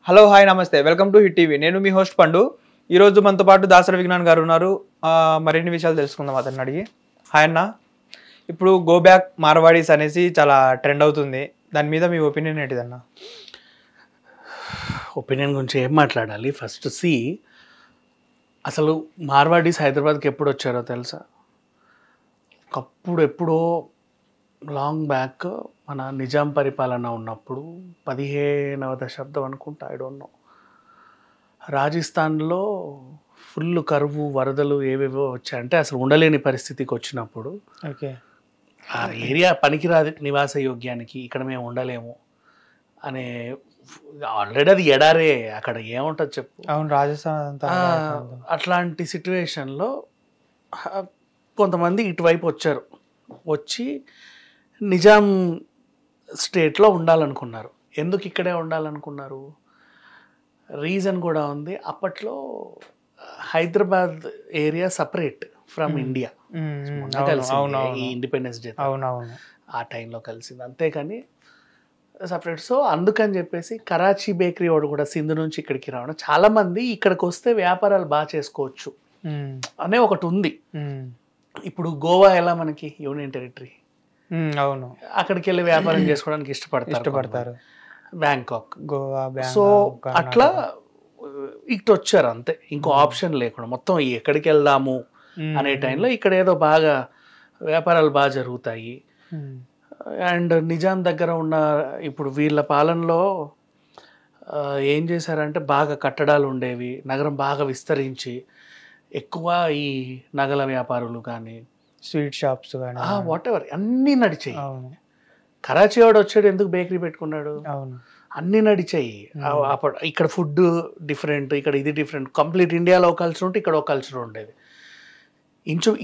Hello hi నమస్తే welcome to hit TV. నేను మీ host పండు. ఈరోజు మనతో పాటు దాసరి విజ్ఞాన్ గారు ఉన్నారు. మరిన్ని విషయాలు తెలుసుకుందాం అతన్ని అడిగి. హాయ్ అన్న, ఇప్పుడు గో బ్యాక్ మార్వాడీస్ అనేసి చాలా ట్రెండ్ అవుతుంది. దాని మీద మీ ఒపీనియన్ ఏంటిదన్న? ఒపీనియన్ గురించి ఏం మాట్లాడాలి? ఫస్ట్ అసలు మార్వాడీస్ హైదరాబాద్కి ఎప్పుడు వచ్చారో తెలుసా? ఎప్పుడో లాంగ్ బ్యాక్ మన నిజాం పరిపాలన ఉన్నప్పుడు 15వ దశాబ్దం అనుకుంటా, ఐ డోంట్ నో. రాజస్థాన్లో ఫుల్ కరువు, వరదలు ఏవేవో వచ్చాయంటే అసలు ఉండలేని పరిస్థితికి వచ్చినప్పుడు ఓకే, ఆ ఏరియా పనికిరాదు నివాస యోగ్యానికి, ఇక్కడ మేము ఉండలేము అనే, ఆల్రెడీ అది ఎడారే, అక్కడ ఏముంటుంది చెప్పు. అవును, రాజస్థాన్ అట్లాంటి సిట్యువేషన్లో కొంతమంది ఇటువైపు వచ్చి నిజాం స్టేట్లో ఉండాలనుకున్నారు. ఎందుకు ఇక్కడే ఉండాలనుకున్నారు? రీజన్ కూడా ఉంది. అప్పట్లో Hyderabad area separate from India. ఈ ఇండిపెండెన్స్ డే ఆ టైంలో కలిసింది, అంతేకాని సపరేట్. సో అందుకని చెప్పేసి కరాచీ బేకరీ వాడు కూడా సింధు నుంచి ఇక్కడికి రావడం, చాలామంది ఇక్కడికి వస్తే వ్యాపారాలు బాగా చేసుకోవచ్చు అనే ఒకటి ఉంది. ఇప్పుడు గోవా ఎలా మనకి యూనియన్ టెరిటరీ, అవును, అక్కడికి వెళ్ళి వ్యాపారం చేసుకోవడానికి ఇష్టపడతారు. బ్యాంకాక్, గోవా. సో అట్లా ఇటు వచ్చారు అంతే, ఇంకో ఆప్షన్ లేకుండా. మొత్తం ఎక్కడికి వెళ్దాము అనే టైంలో ఇక్కడ ఏదో బాగా వ్యాపారాలు బాగా జరుగుతాయి. అండ్ నిజాం దగ్గర ఉన్న ఇప్పుడు వీళ్ళ పాలనలో ఏం చేశారంటే బాగా కట్టడాలు ఉండేవి, నగరం బాగా విస్తరించి ఎక్కువ ఈ నగల వ్యాపారులు కానీ స్వీట్ షాప్స్ కానీ వాట్ ఎవర్ అన్నీ నడిచాయి. కరాచీ వాడు వచ్చాడు, ఎందుకు బేకరీ పెట్టుకున్నాడు? అవును, అన్నీ నడిచాయి. అప్పుడు ఇక్కడ ఫుడ్ డిఫరెంట్, ఇక్కడ ఇది డిఫరెంట్. కంప్లీట్ ఇండియాలో ఒక కల్చర్ ఉంటే ఇక్కడ ఒక కల్చర్ ఉండేది.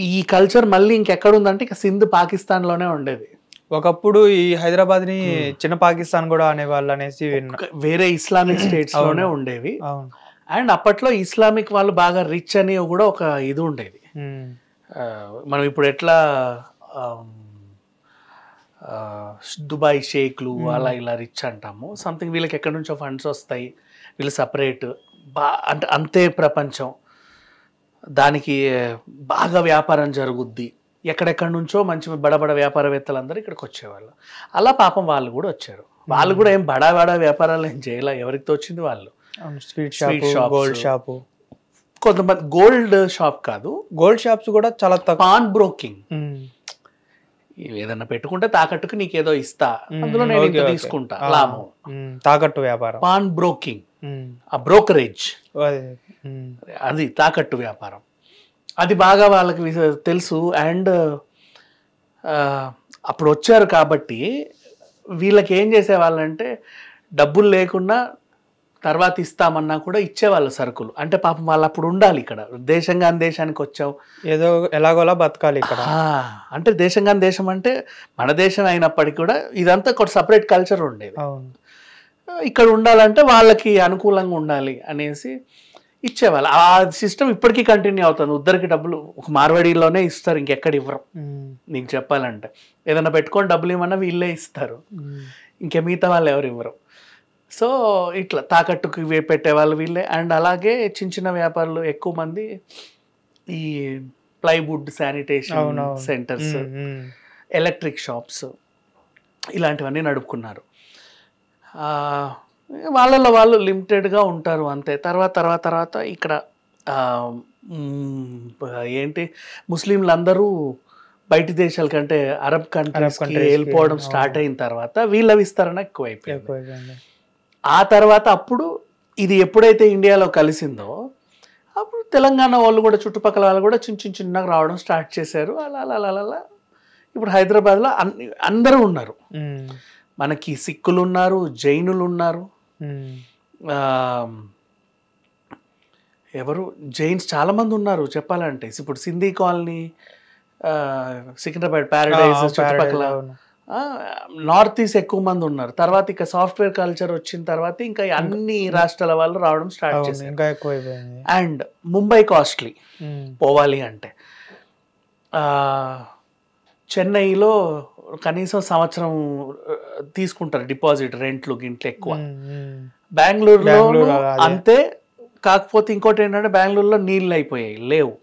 ఈ కల్చర్ మళ్ళీ ఇంకెక్కడ ఉందంటే ఇక సింధ్ పాకిస్తాన్లోనే ఉండేది. ఒకప్పుడు ఈ హైదరాబాద్ ని చిన్న పాకిస్తాన్ కూడా అనేవాళ్ళు అనేసి వేరే ఇస్లామిక్ స్టేట్స్ లోనే ఉండేవి. అండ్ అప్పట్లో ఇస్లామిక్ వాళ్ళు బాగా రిచ్ అని కూడా ఒక ఇది ఉండేది. మనం ఇప్పుడు ఎట్లా దుబాయ్ షేక్లు అలా ఇలా రిచ్ అంటాము, సంథింగ్ వీళ్ళకి ఎక్కడి నుంచో ఫండ్స్ వస్తాయి, వీళ్ళు సపరేట్ అంటే అంతే ప్రపంచం, దానికి బాగా వ్యాపారం జరుగుద్ది. ఎక్కడెక్కడి నుంచో మంచి బడబడ వ్యాపారవేత్తలు ఇక్కడికి వచ్చేవాళ్ళు. అలా పాపం వాళ్ళు కూడా వచ్చారు. వాళ్ళు కూడా ఏం బడా వ్యాపారాలు ఏం చేయలే, ఎవరికి తోచింది వాళ్ళు. స్వీట్ షాప్, గోల్డ్ షాప్, కొంతమంది గోల్డ్ షాప్ కాదు, గోల్డ్ షాప్స్ కూడా చాలా తక్కువ. పాన్ బ్రోకింగ్, ఏదన్నా పెట్టుకుంటే తాకట్టుకు నీకేదో ఇస్తా, అందులో నేను ఇంత తీసుకుంటా లాభం, తాకట్టు వ్యాపారం. పాన్ బ్రోకింగ్, ఆ బ్రోకరేజ్, అది తాకట్టు వ్యాపారం. అది బాగా వాళ్ళకి తెలుసు. అండ్ అప్పుడు వచ్చారు కాబట్టి వీళ్ళకి ఏం చేసేవాళ్ళంటే డబ్బులు లేకుండా తర్వాత ఇస్తామన్నా కూడా ఇచ్చేవాళ్ళు సరుకులు. అంటే పాపం వాళ్ళు అప్పుడు ఉండాలి ఇక్కడ, దేశంగా దేశానికి వచ్చావు, ఏదో ఎలాగోలా బతకాలి ఇక్కడ. అంటే దేశంగా దేశం అంటే మన దేశం అయినప్పటికీ కూడా ఇదంతా ఒక సపరేట్ కల్చర్ ఉండేది. ఇక్కడ ఉండాలంటే వాళ్ళకి అనుకూలంగా ఉండాలి అనేసి ఇచ్చేవాళ్ళు. ఆ సిస్టమ్ ఇప్పటికీ కంటిన్యూ అవుతుంది. ఉద్దరికి డబ్బులు ఒక మార్వాడీలోనే ఇస్తారు, ఇంకెక్కడ ఇవ్వరు. నీకు చెప్పాలంటే ఏదైనా పెట్టుకొని డబ్బులు ఇవ్వమన్నా వీళ్ళే ఇస్తారు, ఇంకే మిగతా వాళ్ళు ఎవరు ఇవ్వరు. సో ఇట్లా తాకట్టుకు పెట్టేవాళ్ళు వీళ్ళే. అండ్ అలాగే చిన్న చిన్న వ్యాపారులు ఎక్కువ మంది ఈ plywood, sanitation centres, electric shops ఇలాంటివన్నీ నడుపుకున్నారు. వాళ్ళలో వాళ్ళు లిమిటెడ్గా ఉంటారు అంతే. తర్వాత ఇక్కడ ఏంటి ముస్లింలు అందరూ బయటి దేశాల కంటే అరబ్ కంట్రీస్కి వెళ్ళిపోవడం స్టార్ట్ అయిన తర్వాత వీళ్ళ విస్తరణ ఎక్కువైపోయింది. ఆ తర్వాత అప్పుడు ఇది ఎప్పుడైతే ఇండియాలో కలిసిందో అప్పుడు తెలంగాణ వాళ్ళు కూడా, చుట్టుపక్కల వాళ్ళు కూడా చిన్నగా రావడం స్టార్ట్ చేశారు. అలా ఇప్పుడు హైదరాబాద్లో అందరూ ఉన్నారు. మనకి సిక్కులు ఉన్నారు, జైనులు ఉన్నారు, ఎవరు జైన్స్ చాలా మంది ఉన్నారు చెప్పాలంటే. ఇప్పుడు సింధీ కాలనీ, సికింద్రాబాద్ ప్యారడైజ్ చుట్టుపక్కల నార్త్ ఈస్ట్ ఎక్కువ మంది ఉన్నారు. తర్వాత ఇక సాఫ్ట్వేర్ కల్చర్ వచ్చిన తర్వాత ఇంకా అన్ని రాష్ట్రాల వాళ్ళు రావడం స్టార్ట్ చేశారు. అండ్ ముంబై కాస్ట్లీ పోవాలి అంటే. చెన్నైలో కనీసం సంవత్సరం తీసుకుంటారు డిపాజిట్, రెంట్లు గింట్లు ఎక్కువ. బెంగళూరులో అంతే. కాకపోతే ఇంకోటి ఏంటంటే బెంగళూరులో నీళ్ళు అయిపోయాయి, లేవు.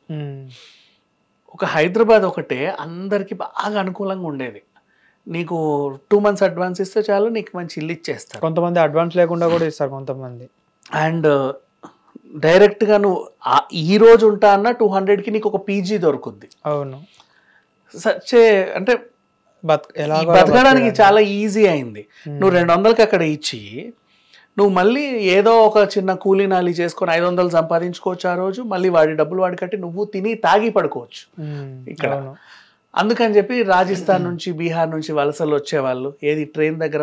ఒక హైదరాబాద్ ఒకటే అందరికి బాగా అనుకూలంగా ఉండేది. నీకు 2 months అడ్వాన్స్ ఇస్తే చాలు, నీకు మంచి ఇల్లు ఇచ్చేస్తారు. కొంతమంది అడ్వాన్స్ లేకుండా కూడా ఇస్తారు కొంతమంది. అండ్ డైరెక్ట్గా నువ్వు ఈ రోజు ఉంటా అన్న 200కి నీకు ఒక పీజీ దొరుకుద్ది. అవును, సచ్చే అంటే బతకడానికి చాలా ఈజీ అయింది. నువ్వు 200కి అక్కడ ఇచ్చి నువ్వు మళ్ళీ ఏదో ఒక చిన్న కూలీ నాలి చేసుకొని 500 సంపాదించుకోవచ్చు ఆ రోజు. మళ్ళీ వాడి డబ్బులు వాడి కట్టి నువ్వు తిని తాగి పడుకోవచ్చు ఇక్కడ. అందుకని చెప్పి రాజస్థాన్ నుంచి బీహార్ నుంచి వలసలు వచ్చేవాళ్ళు ఏది ట్రైన్ దగ్గర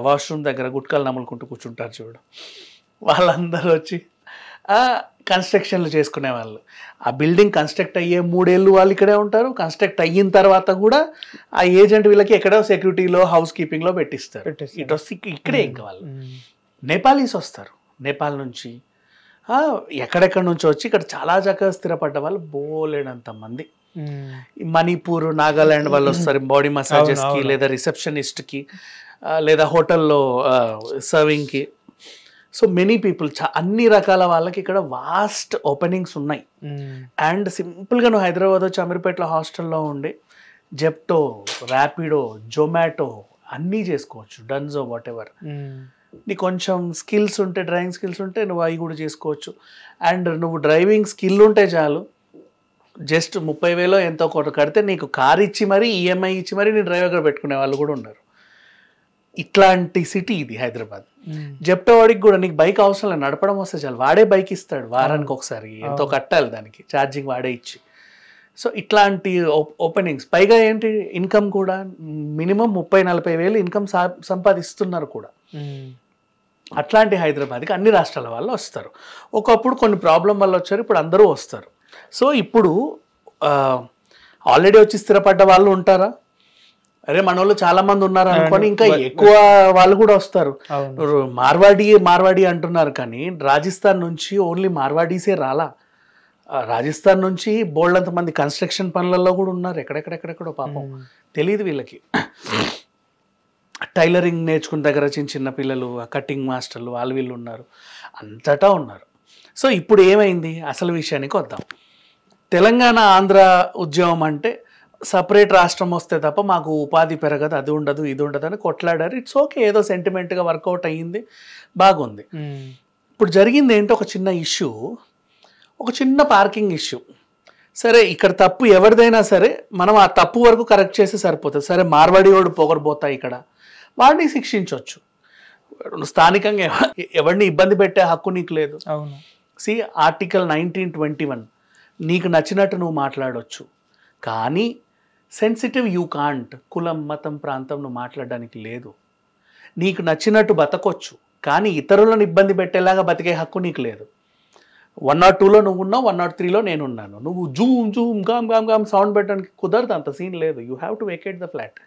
వాష్రూమ్ దగ్గర గుట్కాలు నమ్ములుకుంటూ కూర్చుంటారు చూడు, వాళ్ళందరూ వచ్చి కన్స్ట్రక్షన్లు చేసుకునే వాళ్ళు. ఆ బిల్డింగ్ కన్స్ట్రక్ట్ అయ్యే 3 ఏళ్ళు వాళ్ళు ఇక్కడే ఉంటారు. కన్స్ట్రక్ట్ అయిన తర్వాత కూడా ఆ ఏజెంట్ వీళ్ళకి ఎక్కడో సెక్యూరిటీలో హౌస్ కీపింగ్లో పెట్టిస్తారు. ఇటు వస్తే ఇక్కడే ఇంకా వాళ్ళు నేపాలీస్ వస్తారు, నేపాల్ నుంచి ఎక్కడెక్కడి నుంచి వచ్చి ఇక్కడ చాలా చక్కగా స్థిరపడ్డ వాళ్ళు బోలేనంత మంది. మణిపూర్, నాగాలాండ్ వాళ్ళు వస్తారు బాడీ మసాజెస్కి, లేదా రిసెప్షనిస్ట్కి, లేదా హోటల్లో సర్వింగ్కి. సో మెనీ పీపుల్, అన్ని రకాల వాళ్ళకి ఇక్కడ వాస్ట్ ఓపెనింగ్స్ ఉన్నాయి. అండ్ సింపుల్గా నువ్వు హైదరాబాద్ వచ్చి అమీర్పేటలో హాస్టల్లో ఉండి జెప్టో, ర్యాపిడో, జొమాటో అన్నీ చేసుకోవచ్చు, డన్జో, వాట్ ఎవర్. నీకు కొంచెం స్కిల్స్ ఉంటే, డ్రైవింగ్ స్కిల్స్ ఉంటే నువ్వు అవి కూడా చేసుకోవచ్చు. అండ్ నువ్వు డ్రైవింగ్ స్కిల్ ఉంటే చాలు, జస్ట్ 30,000 ఎంతో కొట్టు కడితే నీకు కార్ ఇచ్చి మరీ ఈఎంఐ ఇచ్చి మరీ నీ డ్రైవర్గా పెట్టుకునే వాళ్ళు కూడా ఉన్నారు. ఇట్లాంటి సిటీ ఇది హైదరాబాద్. జెప్టో వాడికి కూడా నీకు బైక్ అవసరం లేదు, నడపడం వస్తే చాలు, వాడే బైక్ ఇస్తాడు వారానికి ఒకసారి, ఎంతో కట్టాలి దానికి ఛార్జింగ్ వాడే ఇచ్చి. సో ఇట్లాంటి ఓపెనింగ్స్, పైగా ఏంటి ఇన్కమ్ కూడా మినిమం 30-40 వేలు ఇన్కమ్ సంపాదిస్తున్నారు కూడా. అట్లాంటి హైదరాబాద్కి అన్ని రాష్ట్రాల వాళ్ళు వస్తారు. ఒకప్పుడు కొన్ని ప్రాబ్లం వల్ల వచ్చారు, ఇప్పుడు అందరూ వస్తారు. సో ఇప్పుడు ఆల్రెడీ వచ్చి స్థిరపడ్డ వాళ్ళు ఉంటారా, అరే మన వాళ్ళు చాలా మంది ఉన్నారు అనుకొని ఇంకా ఎక్కువ వాళ్ళు కూడా వస్తారు. మార్వాడి అంటున్నారు కానీ రాజస్థాన్ నుంచి ఓన్లీ మార్వాడీసే రాలా. రాజస్థాన్ నుంచి బోల్డంత మంది కన్స్ట్రక్షన్ పనులలో కూడా ఉన్నారు, ఎక్కడెక్కడెక్కడెక్కడో పాపం తెలియదు వీళ్ళకి. టైలరింగ్ నేర్చుకున్న దగ్గర చిన్న పిల్లలు, కటింగ్ మాస్టర్లు, వాళ్ళు వీళ్ళు ఉన్నారు, అంతటా ఉన్నారు. సో ఇప్పుడు ఏమైంది అసలు విషయానికి వద్దాం. తెలంగాణ ఆంధ్ర ఉద్యమం అంటే సపరేట్ రాష్ట్రం వస్తే తప్ప మాకు ఉపాధి పెరగదు, అది ఉండదు ఇది ఉండదు అని కొట్లాడారు. ఇట్స్ ఓకే, ఏదో సెంటిమెంట్గా వర్కౌట్ అయ్యింది, బాగుంది. ఇప్పుడు జరిగింది ఏంటో ఒక చిన్న ఇష్యూ, ఒక చిన్న పార్కింగ్ ఇష్యూ. సరే ఇక్కడ తప్పు ఎవరిదైనా సరే మనం ఆ తప్పు వరకు కరెక్ట్ చేస్తే సరిపోతుంది. సరే మార్వాడి వాడు పొగరబోతా ఇక్కడ, వాడిని శిక్షించవచ్చు. స్థానికంగా ఎవరిని ఇబ్బంది పెట్టే హక్కు నీకు లేదు. అవును. సి ఆర్టికల్ 1921, నీకు నచ్చినట్టు నువ్వు మాట్లాడవచ్చు, కానీ సెన్సిటివ్ యూ కాంట్. కులం, మతం, ప్రాంతం నువ్వు మాట్లాడడానికి లేదు. నీకు నచ్చినట్టు బతకొచ్చు, కానీ ఇతరులను ఇబ్బంది పెట్టేలాగా బతికే హక్కు నీకు లేదు. 102లో నువ్వు ఉన్నావు, 103లో నేనున్నాను. నువ్వు జూమ్ జూమ్ గామ్ గామ్ గామ్ సౌండ్ పెట్టడానికి కుదరదు, అంత సీన్ లేదు. You have to vacate the flat.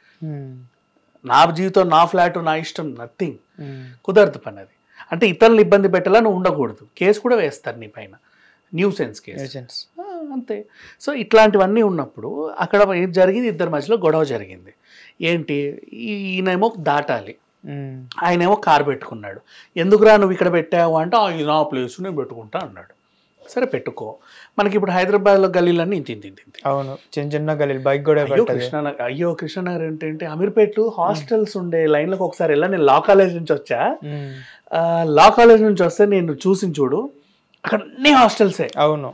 నా జీవితం, నా ఫ్లాట్, నా ఇష్టం, నథింగ్. కుదరదు పని అది. అంటే ఇతరులను ఇబ్బంది పెట్టేలా నువ్వు ఉండకూడదు. కేసు కూడా వేస్తారు నీ పైన, న్యూసెన్స్ కేసు, అంతే. సో ఇట్లాంటివన్నీ ఉన్నప్పుడు అక్కడ ఏం జరిగింది, ఇద్దరి మధ్యలో గొడవ జరిగింది. ఏంటి, ఈయనేమో దాటాలి, ఆయనేమో కారు పెట్టుకున్నాడు. ఎందుకురా నువ్వు ఇక్కడ పెట్టావు అంటే, నా ప్లేస్ నేను పెట్టుకుంటా అన్నాడు. సరే పెట్టుకో. మనకి ఇప్పుడు హైదరాబాద్లో గల్లీలన్నీ ఇంత. అవును, చిన్న చిన్న గల్లీలు, బైక్ కూడా. కృష్ణనగర్ ఏంటంటే అమీర్పేటలో హాస్టల్స్ ఉండే లైన్లకు ఒకసారి వెళ్ళా. నేను లా కాలేజ్ నుంచి వచ్చా. లా కాలేజ్ నుంచి వస్తే నేను చూడు, అక్కడ అన్ని హాస్టల్సే. అవును,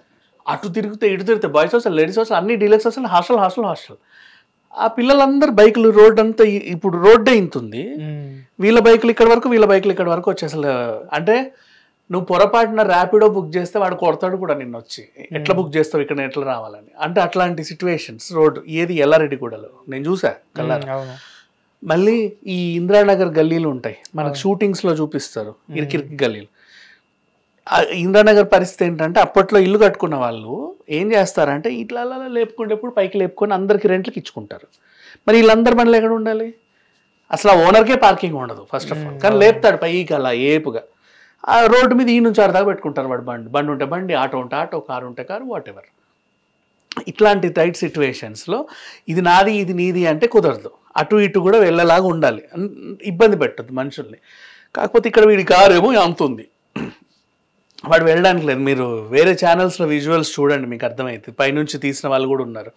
అటు తిరిగితే ఇటు తిరిగితే బాయ్స్ హాస్టల్, లేడీస్ హాస్టల్, అన్ని డీలక్స్ హాస్టల్, హాస్టల్. ఆ పిల్లలందరూ బైకులు, రోడ్ అంతా ఇప్పుడు రోడ్డే ఇంతుంది. వీళ్ళ బైకులు ఇక్కడ వరకు, వీళ్ళ బైకులు ఇక్కడ వరకు వచ్చి, అసలు అంటే నువ్వు పొరపాటున ర్యాపిడో బుక్ చేస్తే వాడు కొడతాడు కూడా నిన్ను వచ్చి, ఎట్లా బుక్ చేస్తావు ఇక్కడ, ఎట్లా రావాలని. అంటే అట్లాంటి సిచ్యువేషన్స్ రోడ్ ఏది ఎల్లారెడ్డిగూడలో నేను చూసా కల్లారా. మళ్ళీ ఈ ఇందిరానగర్ గల్లీలు ఉంటాయి, మనకు షూటింగ్స్లో చూపిస్తారు, ఇరికి గల్లీలు. ఇందిరానగర్ పరిస్థితి ఏంటంటే అప్పట్లో ఇల్లు కట్టుకున్న వాళ్ళు ఏం చేస్తారంటే ఇట్లా లేపుకునేప్పుడు పైకి లేపుకొని అందరికి రెంట్లకి ఇచ్చుకుంటారు. మరి వీళ్ళందరి బండ్లు ఎక్కడ ఉండాలి, అసలు ఆ ఓనర్కే పార్కింగ్ ఉండదు ఫస్ట్ ఆఫ్ ఆల్. కానీ లేపుతాడు పైకి అలా ఏపుగా, ఆ రోడ్డు మీద ఈ నుంచి ఆడదాకా పెట్టుకుంటారు వాడు. బండి ఉంటే బండి, ఆటో ఉంటే ఆటో, కారు ఉంటే కారు, వాట్ ఎవర్. ఇట్లాంటి టైట్ సిచ్యువేషన్స్లో ఇది నాది ఇది నీది అంటే కుదరదు. అటు ఇటు కూడా వెళ్ళేలాగా ఉండాలి, ఇబ్బంది పెట్టద్దు మనుషుల్ని. కాకపోతే ఇక్కడ వీడి కారేమో అంత ఉంది, వాడు వెళ్ళడానికి లేదు. మీరు వేరే ఛానల్స్లో విజువల్స్ చూడండి, మీకు అర్థమవుతుంది. పైనుంచి తీసిన వాళ్ళు కూడా ఉన్నారు.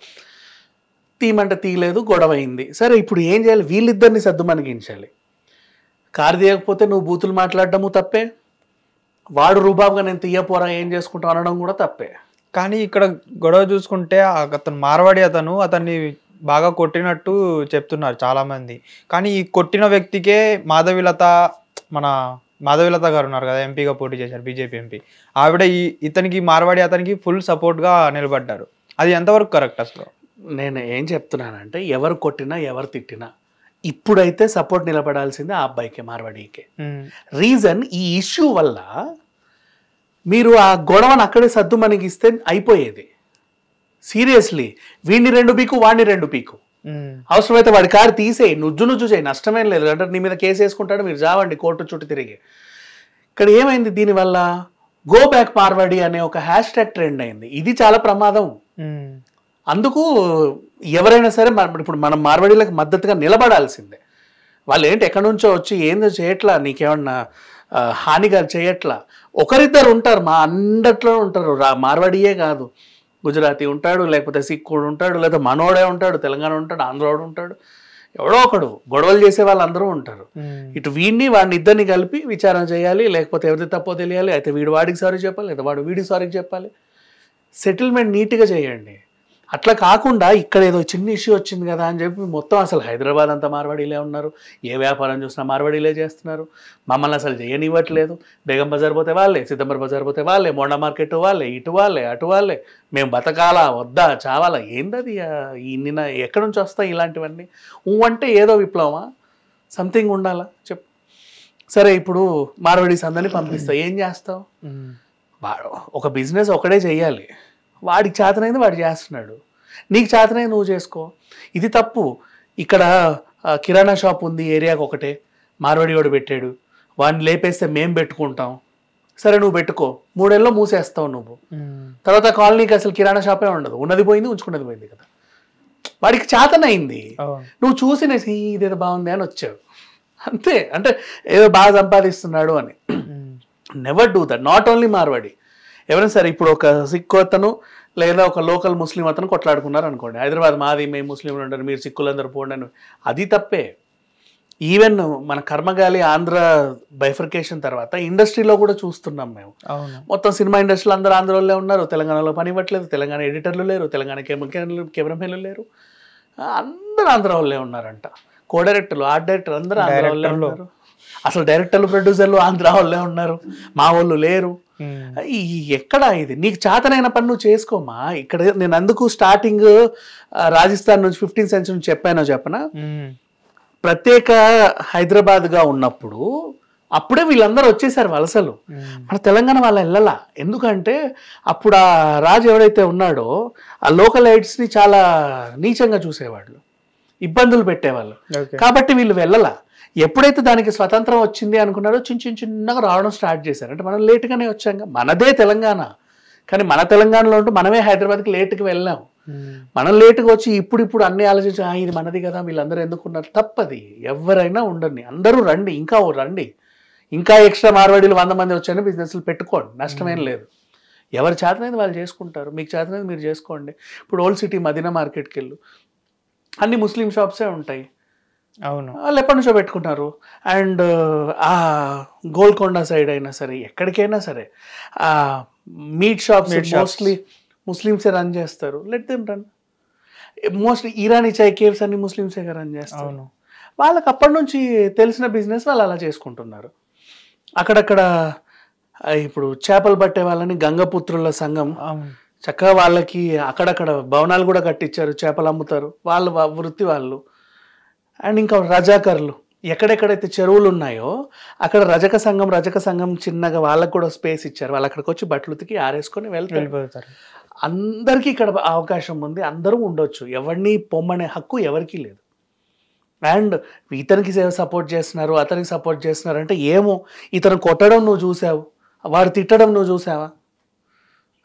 తీయమంటే తీయలేదు, గొడవ అయింది. సరే ఇప్పుడు ఏం చేయాలి? వీళ్ళిద్దరిని సర్దు మనకించాలి. కారు తీయకపోతే నువ్వు బూతులు మాట్లాడటము తప్పే, వాడు రూబాబుగా నేను తీయపోరా ఏం చేసుకుంటావు అనడం కూడా తప్పే. కానీ ఇక్కడ గొడవ చూసుకుంటే అతను మార్వాడి అతన్ని బాగా కొట్టినట్టు చెప్తున్నారు చాలా మంది. కానీ ఈ కొట్టిన వ్యక్తికే మన మాధవిలత గారు ఉన్నారు కదా, ఎంపీగా పోటీ చేశారు, బీజేపీ ఎంపీ. ఆవిడ ఇతనికి మార్వాడి అతనికి ఫుల్ సపోర్ట్గా నిలబడ్డారు. అది ఎంతవరకు కరెక్ట్ అసలు? నేను ఏం చెప్తున్నానంటే, ఎవరు కొట్టినా ఎవరు తిట్టినా ఇప్పుడైతే సపోర్ట్ నిలబడాల్సిందే ఆ అబ్బాయికే, మార్వాడికే. రీజన్, ఈ ఇష్యూ వల్ల మీరు ఆ గొడవను అక్కడే సర్దు మనకి ఇస్తే అయిపోయేది. సీరియస్లీ, వీడిని 2 పీకు, వాడిని 2 పీకు. అవసరమైతే వాడి కారు తీసేయి, నుజ్జు చేయి, నష్టమేం లేదు. అంటే నీ మీద కేసు వేసుకుంటాడు, మీరు జావండి కోర్టు చుట్టూ తిరిగి. ఇక్కడ ఏమైంది దీనివల్ల? గో బ్యాక్ మార్వాడి అనే ఒక #, ట్రెండ్ అయింది. ఇది చాలా ప్రమాదం. అందుకు ఎవరైనా సరే ఇప్పుడు మనం మార్వాడీలకు మద్దతుగా నిలబడాల్సిందే. వాళ్ళు ఏంటి ఎక్కడి నుంచో వచ్చి ఏందో చేయట్లా, నీకేమన్నా హానిగా చేయట్లా. ఒకరిద్దరు ఉంటారు, మా అందట్లో ఉంటారు. మార్వాడియే కాదు, గుజరాతీ ఉంటాడు, లేకపోతే సిక్కుడు ఉంటాడు, లేదా మనోడే ఉంటాడు, తెలంగాణ ఉంటాడు, ఆంధ్రోడు ఉంటాడు, ఎవడో ఒకడు. గొడవలు చేసే వాళ్ళు అందరూ ఉంటారు. ఇటు వాడిని ఇద్దరిని కలిపి విచారణ చేయాలి, లేకపోతే ఎవరిది తప్పో తెలియాలి. అయితే వీడు వాడికి సారీ చెప్పాలి, లేదా వాడు వీడికి సారీ చెప్పాలి. సెటిల్మెంట్ నీట్గా చేయండి. అట్లా కాకుండా ఇక్కడ ఏదో చిన్న ఇష్యూ వచ్చింది కదా అని చెప్పి మొత్తం అసలు హైదరాబాద్ అంతా మార్వాడీలే ఉన్నారు, ఏ వ్యాపారం చూసినా మార్వాడీలే చేస్తున్నారు, మమ్మల్ని అసలు చేయనివ్వట్లేదు. బేగం బజార్ పోతే వాళ్ళే, సిద్దంబర్ బజార్ పోతే వాళ్ళే, మోండా మార్కెట్ వాళ్ళే, ఇటు వాళ్ళే అటు వాళ్ళే, మేము బతకాలా వద్దా చావాలా, ఏందది నిన్న ఎక్కడి నుంచి వస్తాయి ఇలాంటివన్నీ? అంటే ఏదో విప్లవమా, సంథింగ్ ఉండాలా చెప్పు. సరే ఇప్పుడు మార్వాడీస్ అందరినీ పంపిస్తావు, ఏం చేస్తావు? ఒక బిజినెస్ ఒకడే చెయ్యాలి, వాడికి చేతనైంది వాడు చేస్తున్నాడు, నీకు చేతనైంది నువ్వు చేసుకో. ఇది తప్పు. ఇక్కడ కిరాణా షాప్ ఉంది ఏరియాకి ఒకటే, మార్వాడి వాడు పెట్టాడు, వాడిని లేపేస్తే మేము పెట్టుకుంటాం. సరే నువ్వు పెట్టుకో, 3 ఏళ్ళలో మూసేస్తావు నువ్వు. తర్వాత కాలనీకి అసలు కిరాణా షాపే ఉండదు, ఉన్నది పోయింది ఉంచుకున్నది పోయింది కదా. వాడికి చేతనైంది, నువ్వు చూసి ఇదేదో బాగుంది అని వచ్చావు అంతే. అంటే ఏదో బాగా సంపాదిస్తున్నాడు అని. Never do that. Not only Marwari, ఎవరైనా సరే. ఇప్పుడు ఒక సిక్కు అతను లేదా ఒక లోకల్ ముస్లిం అతను కొట్లాడుకున్నారు అనుకోండి, హైదరాబాద్ మాది, మేము ముస్లింలు ఉంటారు, మీరు సిక్కులందరూ పోండి అని, అది తప్పే. ఈవెన్ మన కర్మగాలి ఆంధ్ర బైఫర్కేషన్ తర్వాత ఇండస్ట్రీలో కూడా చూస్తున్నాం మేము. మొత్తం సినిమా ఇండస్ట్రీలో అందరూ ఆంధ్రలో ఉన్నారు, తెలంగాణలో పని ఇవ్వట్లేదు, తెలంగాణ ఎడిటర్లు లేరు, తెలంగాణ కెమెరామెన్లు లేరు, అందరూ ఆంధ్ర వాళ్ళే ఉన్నారంట. కో డైరెక్టర్లు, ఆర్ట్ డైరెక్టర్ అందరూ ఆంధ్ర వాళ్ళే ఉన్నారు. అసలు డైరెక్టర్లు, ప్రొడ్యూసర్లు ఆంధ్ర వాళ్ళే ఉన్నారు, మా వాళ్ళు లేరు. ఎక్కడ ఇది? నీకు చేతనైన పని నువ్వు చేసుకోమా. ఇక్కడ నేను అందుకు స్టార్టింగ్ రాజస్థాన్ నుంచి 15th సెంచరీ నుంచి చెప్పనా, ప్రత్యేక హైదరాబాద్ గా ఉన్నప్పుడు అప్పుడే వీళ్ళందరూ వచ్చేసారు వలసలు. మన తెలంగాణ వాళ్ళ వెళ్ళలా. ఎందుకంటే అప్పుడు ఆ రాజు ఎవరైతే ఉన్నాడో ఆ లోకల్ ఎయిడ్స్ ని చాలా నీచంగా చూసేవాళ్ళు, ఇబ్బందులు పెట్టేవాళ్ళు. కాబట్టి వీళ్ళు వెళ్ళలా. ఎప్పుడైతే దానికి స్వతంత్రం వచ్చింది అనుకున్నారో చిన్నగా రావడం స్టార్ట్ చేశారు. అంటే మనం లేటుగానే వచ్చాం, మనదే తెలంగాణ, కానీ మన తెలంగాణలో ఉంటూ మనమే హైదరాబాద్కి లేటుగా వెళ్ళాం. మనం లేటుగా వచ్చి ఇప్పుడు అన్ని ఆలోచించి ఇది మనది కదా, వీళ్ళందరూ ఎందుకున్నారు? తప్పది. ఎవరైనా ఉండని, అందరూ రండి, రండి, ఇంకా ఎక్స్ట్రా మార్వాడీలు 100 మంది వచ్చాయని బిజినెస్లు పెట్టుకోండి, నష్టమేం లేదు. ఎవరు చేతనైంది వాళ్ళు చేసుకుంటారు, మీకు చేతనైంది మీరు చేసుకోండి. ఇప్పుడు ఓల్డ్ సిటీ మదీనా మార్కెట్కి వెళ్ళు, అన్ని ముస్లిం షాప్సే ఉంటాయి. అవును, వాళ్ళు ఎప్పటి నుంచో పెట్టుకుంటారు. అండ్ ఆ గోల్కొండ సైడ్ అయినా సరే, ఎక్కడికైనా సరే ఆ మీట్ షాప్స్ మోస్ట్లీ ముస్లిమ్సే రన్ చేస్తారు. Let them run. Mostly Irani chai cafes అన్ని ముస్లిమ్సే రన్ చేస్తారు. వాళ్ళకి అప్పటి నుంచి తెలిసిన బిజినెస్ వాళ్ళు అలా చేసుకుంటున్నారు. అక్కడక్కడ ఇప్పుడు చేపలు పట్టే వాళ్ళని గంగపుత్రుల సంఘం చక్కగా వాళ్ళకి అక్కడక్కడ భవనాలు కూడా కట్టించారు, చేపలు అమ్ముతారు, వాళ్ళ వృత్తి వాళ్ళు. అండ్ ఇంకా రజాకర్లు, ఎక్కడెక్కడైతే చెరువులు ఉన్నాయో అక్కడ రజక సంఘం చిన్నగా వాళ్ళకు కూడా స్పేస్ ఇచ్చారు. వాళ్ళు అక్కడికి వచ్చి బట్టలు ఉతికి ఆరేసుకొని వెళ్ళిపోతారు. అందరికీ ఇక్కడ అవకాశం ఉంది, అందరూ ఉండొచ్చు, ఎవరిని పొమ్మనే హక్కు ఎవరికీ లేదు. అండ్ ఇతనికి సపోర్ట్ చేస్తున్నారు, అతనికి సపోర్ట్ చేస్తున్నారు అంటే ఏమో, ఇతను కొట్టడం నువ్వు చూసావు, వాడు తిట్టడం నువ్వు చూసావా?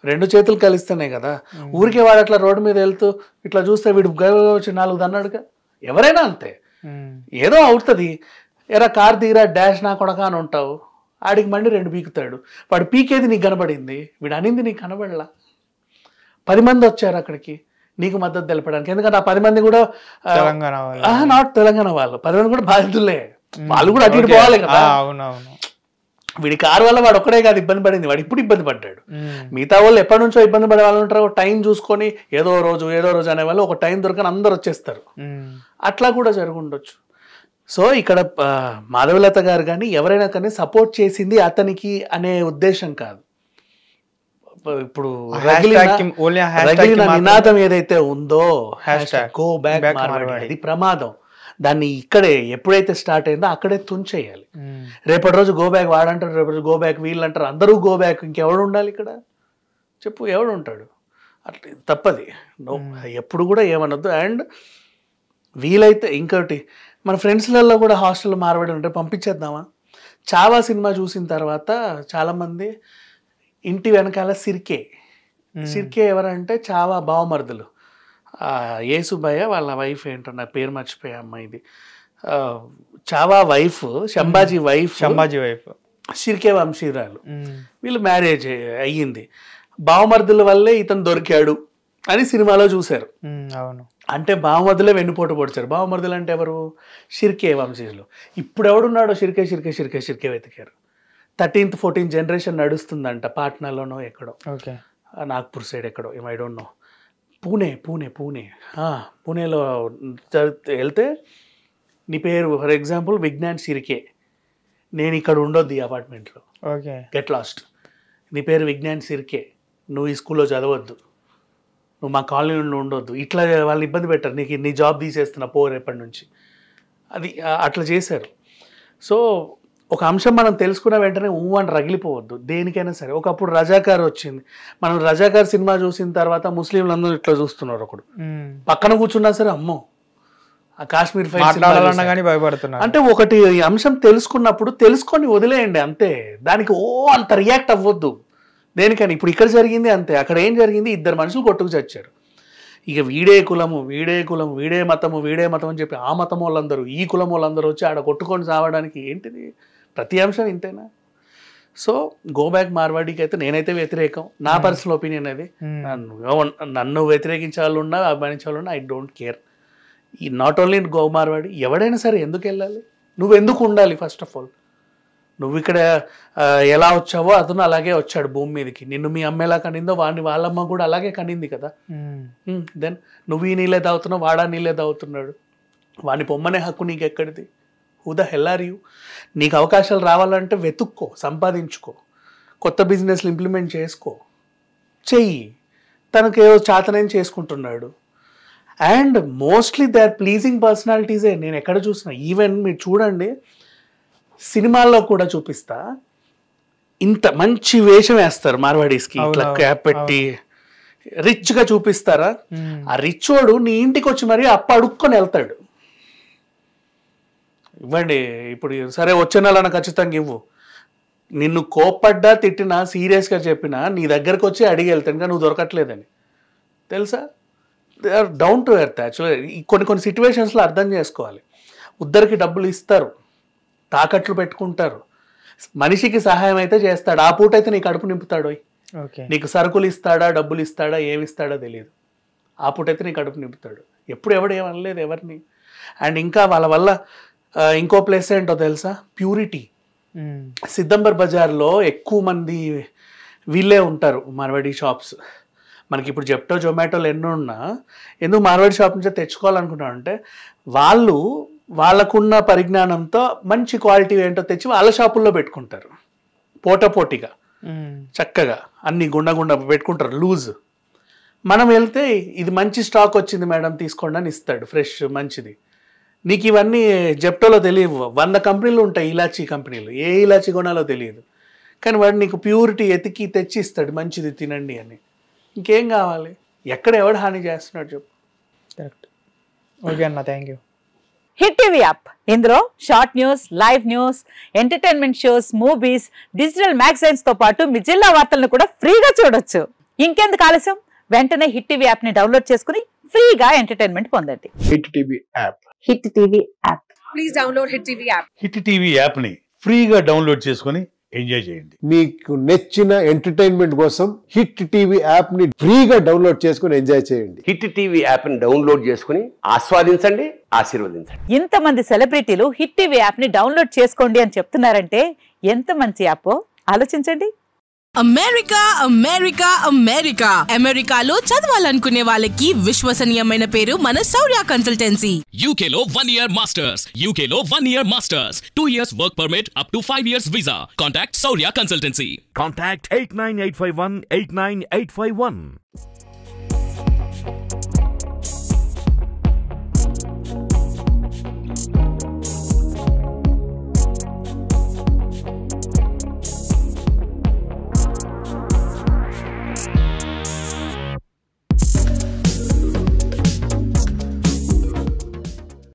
2 చేతులు కలిస్తేనే కదా. ఊరికే వాడు అట్లా రోడ్డు మీద వెళ్తూ ఇట్లా చూస్తే వీడు వచ్చి 4 దన్నాడుగా. ఎవరైనా అంతే, ఏదో అవుతుంది. ఎరా కార్ తీరా డాష్ నా కొడక అని ఉంటావు, ఆడికి మండి 2 పీకుతాడు. వాడు పీకేది నీకు కనబడింది, వీడు అనింది నీకు కనబడలా. 10 మంది వచ్చారు అక్కడికి నీకు మద్దతు తెలపడానికి. ఎందుకంటే ఆ 10 మంది కూడా నాట్ తెలంగాణ వాళ్ళు, 10 మంది కూడా బాధితులే, వాళ్ళు కూడా అటు ఇటు పోవాలి కదా. వీడి కారు వల్ల వాడు ఒక్కడే కాదు ఇబ్బంది పడింది, వాడు ఇప్పుడు ఇబ్బంది పడ్డాడు. మిగతా వాళ్ళు ఎప్పటి నుంచో ఇబ్బంది పడే వాళ్ళు ఉంటారు. టైం చూసుకొని ఏదో రోజు అనే వాళ్ళు ఒక టైం దొరకని అందరు వచ్చేస్తారు. అట్లా కూడా జరుగుండొచ్చు. సో ఇక్కడ మాధవీలత గారు కానీ ఎవరైనా కానీ సపోర్ట్ చేసింది అతనికి అనే ఉద్దేశం కాదు. ఇప్పుడు నినాదం ఏదైతే ఉందో గో బ్యాక్ మార్వాడి, అది ప్రమాదం. దాన్ని ఇక్కడే ఎప్పుడైతే స్టార్ట్ అయిందో అక్కడే తుంచేయాలి. రేపటి రోజు గో బ్యాక్ వాడంటారు, రేపటి రోజు గో బ్యాక్ వీళ్ళు అంటారు, అందరూ గో బ్యాక్. ఇంకెవడు ఉండాలి ఇక్కడ చెప్పు, ఎవడు ఉంటాడు? అట్లా తప్పది. ఎప్పుడు కూడా ఏమనొద్దు. అండ్ వీలైతే ఇంకోటి, మన ఫ్రెండ్స్లలో కూడా హాస్టల్ మార్వాడి ఉంటే పంపించేద్దామా? చావా సినిమా చూసిన తర్వాత చాలామంది ఇంటి వెనకాల సిర్కే ఎవరంటే చావా బావమరుదులు, యేసుబయ్య వాళ్ళ వైఫ్ ఏంటో నాకు పేరు మర్చిపోయా అమ్మాయిది. Chhaava wife Sambhaji wife సిర్కే వంశీరాలు. వీళ్ళు మ్యారేజ్ అయ్యింది, బావమరుదుల వల్లే ఇతను దొరికాడు అని సినిమాలో చూశారు. అవును, అంటే బావమరుదులే వెన్నుపోటు పొడిచారు. బావమరుదులు అంటే ఎవరు? షిర్కే వంశీయులు. ఇప్పుడు ఎవడున్నాడో షిర్కే వెతికారు. 13th 14th జనరేషన్ నడుస్తుందంట పాట్నాలోనో ఎక్కడో, నాగ్పూర్ సైడ్ ఎక్కడో, ఐ డోంట్ నో. పూణేలో వెళ్తే నీ పేరు ఫర్ ఎగ్జాంపుల్ విజ్ఞాన్ షిర్కే, నేను ఇక్కడ ఉండొద్దు ఈ అపార్ట్మెంట్లో, గెట్ లాస్ట్. నీ పేరు విజ్ఞాన్ షిర్కే, నువ్వు ఈ స్కూల్లో చదవద్దు, నువ్వు మా కాలనీలో ఉండొద్దు, ఇట్లా వాళ్ళని ఇబ్బంది పెట్టారు. నీ జాబ్ తీసేస్తున్నా పో రేపటి నుంచి, అది అట్లా చేశారు. సో ఒక అంశం మనం తెలుసుకున్న వెంటనే అని రగిలిపోవద్దు దేనికైనా సరే. ఒకప్పుడు రజాకార్ వచ్చింది, మనం రజాకార్ సినిమా చూసిన తర్వాత ముస్లింలు అందరూ ఇట్లా చూస్తున్నారు. ఒకడు పక్కన కూర్చున్నా సరే అమ్మో ఆ కాశ్మీర్ ఫైట్ భయపడుతున్నారు అంటే, ఒకటి అంశం తెలుసుకున్నప్పుడు తెలుసుకొని వదిలేయండి అంతే. దానికి అంత రియాక్ట్ అవ్వద్దు దేనికని. ఇప్పుడు ఇక్కడ జరిగింది అంతే, అక్కడ ఏం జరిగింది, 2 మనుషులు కొట్టుకు చచ్చారు. ఇక వీడే కులము వీడే మతము అని చెప్పి ఆ మతం వాళ్ళందరూ ఈ కులం వాళ్ళందరూ వచ్చి ఆడ కొట్టుకొని సావడానికి ఏంటిది? ప్రతి అంశం ఇంతేనా? సో గో బ్యాక్ మార్వాడికి అయితే నేనైతే వ్యతిరేకం, నా పర్సనల్ ఒపీనియన్ అది. నన్ను వ్యతిరేకించే వాళ్ళు ఉన్నా అభిమానించే వాళ్ళు ఉన్నా, ఐ డోంట్ కేర్. ఈ నాట్ ఓన్లీ గో మార్వాడి, ఎవడైనా సరే ఎందుకు వెళ్ళాలి, నువ్వు ఎందుకు ఉండాలి? ఫస్ట్ ఆఫ్ ఆల్ నువ్వు ఇక్కడ ఎలా వచ్చావో అతను అలాగే వచ్చాడు భూమి మీదకి. నిన్ను మీ అమ్మ ఎలా కనిందో వాడిని వాళ్ళమ్మ కూడా అలాగే కనింది కదా. దెన్ నువ్వు ఈ నీళ్ళే తాగుతున్నావు, వాడా నీళ్ళే తాగుతున్నాడు, వాడిని పొమ్మనే హక్కు నీకు ఎక్కడిది? Who the hell are you? నీకు అవకాశాలు రావాలంటే వెతుక్కో, సంపాదించుకో, కొత్త బిజినెస్లు ఇంప్లిమెంట్ చెయ్యి. తనకు ఏదో చాతనేం చేసుకుంటున్నాడు. And mostly they are pleasing పర్సనాలిటీసే. నేను ఎక్కడ చూసినా, ఈవెన్ మీరు చూడండి సినిమాల్లో కూడా చూపిస్తా, ఇంత మంచి వేషం వేస్తారు మార్వాడీస్కి, ఇట్లా క్యాప్ పెట్టి రిచ్గా చూపిస్తారా? ఆ రిచ్ వాడు నీ ఇంటికి వచ్చి మరి అప్ప అడుక్కొని వెళ్తాడు. ఇవ్వండి ఇప్పుడు సరే వచ్చే నెల ఖచ్చితంగా ఇవ్వు. నిన్ను కోప్పడ్డా తిట్టినా సీరియస్గా చెప్పినా నీ దగ్గరకు వచ్చి అడిగి వెళ్తాను కానీ నువ్వు దొరకట్లేదని తెలుసా? They are down to earth. యాక్చువల్గా కొన్ని సిచ్యువేషన్స్లో అర్థం చేసుకోవాలి. ఉద్దరికి డబ్బులు ఇస్తారు, తాకట్లు పెట్టుకుంటారు, మనిషికి సహాయం అయితే చేస్తాడు, ఆ పూట అయితే నీ కడుపు నింపుతాడు. నీకు సరుకులు ఇస్తాడా, డబ్బులు ఇస్తాడా, ఏమి ఇస్తాడో తెలియదు, ఆ పూట అయితే నీ కడుపు నింపుతాడు. ఎప్పుడు ఎవడేమనలేదు ఎవరిని. అండ్ ఇంకా వాళ్ళ వల్ల ఇంకో ప్లేస్ ఏంటో తెలుసా? ప్యూరిటీ. సిద్దంబర్ బజార్లో ఎక్కువ మంది వీళ్ళే ఉంటారు మార్వాడి షాప్స్. మనకి ఇప్పుడు జెప్టో జొమాటోలు ఎన్నో ఉన్నా ఎందుకు మార్వాడి షాప్ నుంచే తెచ్చుకోవాలనుకున్నాను అంటే, వాళ్ళకున్న పరిజ్ఞానంతో మంచి క్వాలిటీ ఏంటో తెచ్చి వాళ్ళ షాపుల్లో పెట్టుకుంటారు. పోటాపోటీగా చక్కగా అన్ని గుండ పెట్టుకుంటారు లూజ్. మనం వెళ్తే ఇది మంచి స్టాక్ వచ్చింది మేడం తీసుకోండి అని ఇస్తాడు, ఫ్రెష్ మంచిది. నీకు ఇవన్నీ జెప్టోలో తెలియవు. 100 కంపెనీలు ఉంటాయి, ఇలాచీ కంపెనీలు, ఏ ఇలాచీ కొనాలో తెలియదు. కానీ వాడు నీకు ప్యూరిటీ ఎతికి తెచ్చి ఇస్తాడు, మంచిది తినండి అని. ఇంకేం కావాలి? ఎక్కడ ఎవడు హాని చేస్తున్నాడు చెప్పు. కరెక్ట్. ఓకే అన్న, thank you. Hit TV app, ఇందులో short news, live news, entertainment shows, movies, digital magazines తో పాటు మీ జిల్లా వార్తలను కూడా ఫ్రీగా చూడొచ్చు. ఇంకెందుకు ఆలస్యం, వెంటనే హిట్ టీవీ యాప్ ని డౌన్లోడ్ చేసుకుని ఫ్రీగా ఎంటర్టైన్మెంట్ పొందండి. Hit TV app. Hit TV app. Please download Hit TV app. Hit TV యాప్ని ఫ్రీగా డౌన్లోడ్ చేసుకొని ఎంజాయ్ చేయండి. మీకు నచ్చిన ఎంటర్టైన్మెంట్ కోసం హిట్ టీవీ యాప్ ని ఫ్రీగా డౌన్లోడ్ చేసుకుని ఎంజాయ్ చేయండి. హిట్ టీవీ యాప్ ని డౌన్లోడ్ చేసుకుని ఆస్వాదించండి, ఆశీర్వదించండి. ఇంతమంది సెలబ్రిటీలు హిట్ టీవీ యాప్ ని డౌన్లోడ్ చేసుకోండి అని చెప్తున్నారంటే ఎంత మంచి యాప్ ఆలోచించండి. అమెరికా అమెరికా అమెరికా అమెరికాలో చదవాలనుకునే వాళ్ళకి విశ్వసనీయమైన పేరు మన శౌర్య కన్సల్టెన్సీ. UK లో 1 year masters, UK లో 1 year masters, 2 years work permit up to 5 years visa. Contact Saurya Consultancy. Contact 89851 89851.